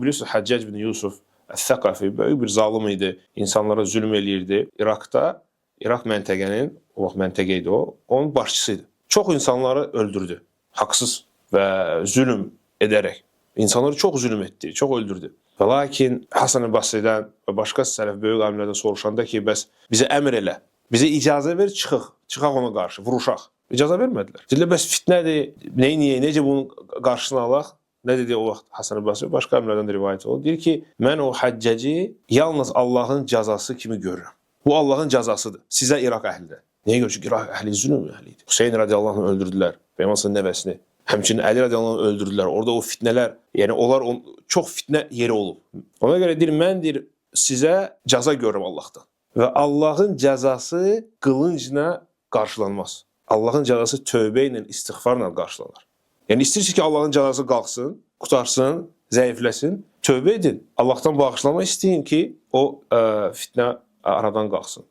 Biliyorsunuz, Həccac bin Yusuf Əs-Səqafi böyük bir zalım idi. İnsanlara zülm eləyirdi. İraqda, İraq məntəqənin, o vaxt məntəqə idi o, onun başçısı idi. Çox insanları öldürdü. Haqsız və zülm edərək. İnsanları çox zülm etdi, çox öldürdü. Və lakin Hasan-ı Basri'dən və başqa sələf böyük alimlərdən soruşanda ki, bəs bizə əmr elə, bizə icazə ver, çıxaq ona qarşı, vuruşaq. İcazə vermədilər. Deyirlər, bəs fitnədir, necə bunun qarşısını alaq? Nə dedi o vaxt Hasan-ı Basri? Başqa alimlərdən də rivayət olunur. Deyir ki, mən o Həccacı yalnız Allahın cəzası kimi görürəm. Bu Allahın cəzasıdır. Sizə İraq əhlidə. Niyə görə ki, İraq əhli zülm əhlidir. Hüseyin radiyallahu anh öldürdülər. Peyğəmbərin nəvəsini. Həmçinin Əli radiyallahu anh öldürdülər. Orada o fitnələr, yəni onlar çox fitnə yeri olub. Ona görə deyir, mən deyir, sizə cəza görürəm Allahdan. Və Allahın cəzası qılıncla qarşılanmaz. Allahın cəzası tövbə ilə, istiğfarla qarşılanır. Yəni istəyirsiniz ki, Allahın cəzası qalxsın, qutarsın, zəifləsin, tövbə edin. Allahdan bağışlama istəyin ki, o fitnə aradan qalxsın.